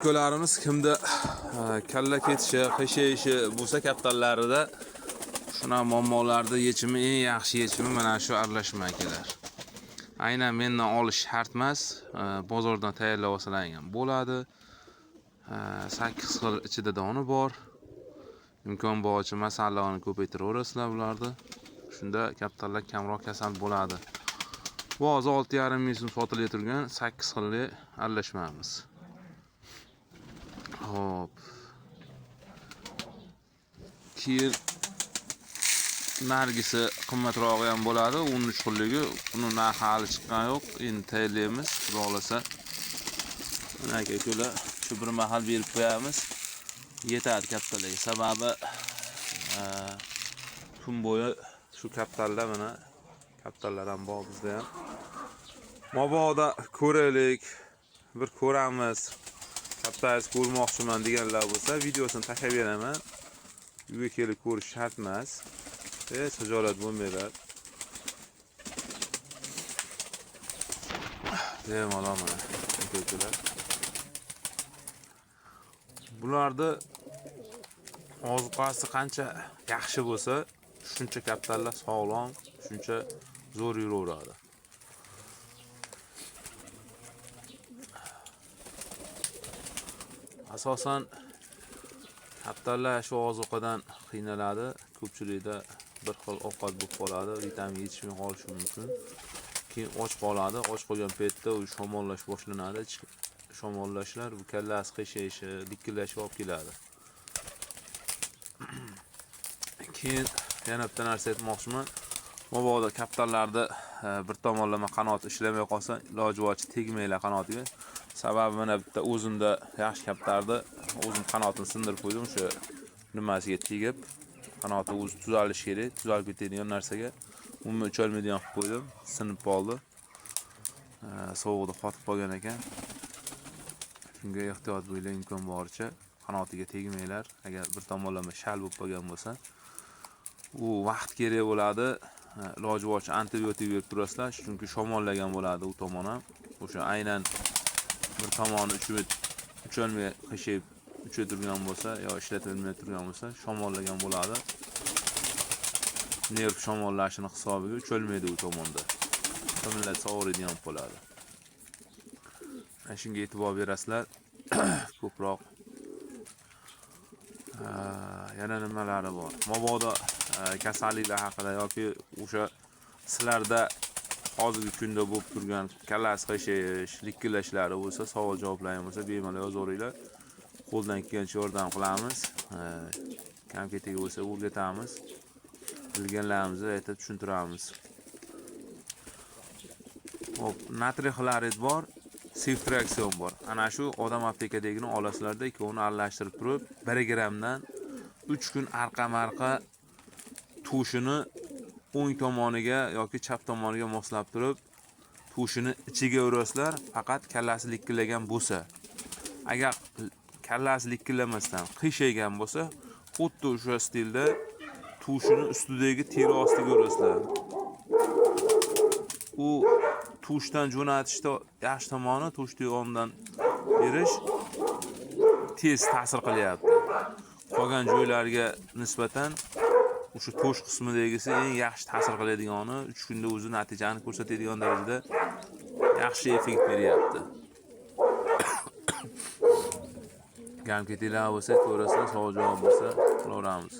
Ukkalarimiz kimda kalla ketishi, qishayishi bo'lsa kaptallarida shuna muammolarda yechimi eng yaxshi yechimi mana shu aralashma akalar. Aynan mendan olish shart emas, bozordan tayyorlab olsalar bo'ladi. 8 xil ichida doni bor. Imkon boricha masallarni ko'paytiraverasizlar bularni. Shunda kaptallar kamroq kasal bo'ladi. Bu hozir 6,5 ming so'm sotilayotgan turgan 8 xilli aralashmamiz. Hop. Keyin nargisi qimmatrog'i ham bo'ladi. 13 xilligi. Uni narxi hali chiqqan yo'q. Endi tayyorlaymiz. Xudo xolasa. Mana aka shu bir mahal berib qo'yamiz. Yetadi kaptallarga. Sababi kun bo'yi shu kaptallar mana kaptallar ham bor bizda ham. Mabodo ko'raylik, bir ko'ramiz. Kaptaringiz ko'rmoqchiman deganlar bo'lsa, videosini tashlab beraman. Uyga kelib ko'rish shart emas. Xijolat bo'lmanglar. Bemalol mana ko'rdilar. Bularda ozuqasi qancha yaxshi bo'lsa, shuncha kaptallar sog'lom, shuncha zo'r yuraveradi. Asosan kaptallar shu ozuqadan qiynaladi. Ko'pchilikda bir xil ovqat bo'lib qoladi, vitamin yetishmay qolishi mumkin. Keyin och qoladi. Och qolgan paytda u shamollash boshlanadi. Shamollashlar bu kallasi qishayishi, likkillashib olib keladi. Keyin yana bitta narsa aytmoqchiman. Mabodo kaptallarda bir tomonlama qanot ishlamay qolsa, iloji boricha tegmanglar qanotiga. Sababi mana bitta o'zimda yaxshi kaptardi, o'zim qanotini sindirib qo'ydim, o'sha nimasiga tegib, qanoti o'zi tuzalishi kerak, tuzalib ketadigan narsaga umuman ucholmaydigan qilib qo'ydim, sinib qoldi. Sovuqda qotib qolgan ekan. Shunga ehtiyot bo'ling, imkon boricha qanotiga tegmanglar. Agar bir tomonlama shal bo'lib qolgan bo'lsa, u vaqt kerak bo'ladi. Iloji boricha antibiotik berib turasizlar, chunki shamollagan bo'ladi u tomon ham. O'sha aynan bir tomoni ucholmay qishib uchib turgan bo'lsa, yo ishlatilmay turgan bo'lsa, shamollagan bo'ladi. Nerv shamollashini hisobiga ucholmaydi u tomonda. Millat sog'riydigan bo'ladi. Shunga e'tibor berasizlar. Ko'proq yana nimalari bor? Mabodo kasalliklar haqida yoki o'sha sizlarda hozirgi kunda bo'lib turgan kallasi qishayish, likillashlari bo'lsa, savol javoblaring bo'lsa, bemalol yozaveringlar. Qo'ldan kelgancha yordam qilamiz. Kamketiga bo'lsa o'rgatamiz. Bilganlarimizni aytib tushuntiramiz. Hop, natriy xlorid bor, Ceftriaxon bor. Ana shu odam aptekadagini olasizlarda, ikkovini aralashtirib turib, 1 grammdan 3 kun arqa-marqa tushini o'ng tomoniga yoki chap tomoniga moslab turib, tushini ichiga urasizlar, faqat kallasi likkillagan bo'lsa. Agar kallasi likkillamasdan qishaygan bo'lsa, xuddi o'sha stilda tushini ustidagi teri ostiga urasizlar. U tushdan jo'natishda yaxshi tomoni tushni yondan berish tez ta'sir qilyapti. Qolgan joylarga nisbatan o'sha to'sh qismidagisi eng yaxshi ta'sir qiladigani 3 kunda o'zi natijani ko'rsatadigan darajada yaxshi effekt beryapti. Kamketilar bo'lsa, ko'rasizlar, savol javob bo'lsa, qilaveramiz.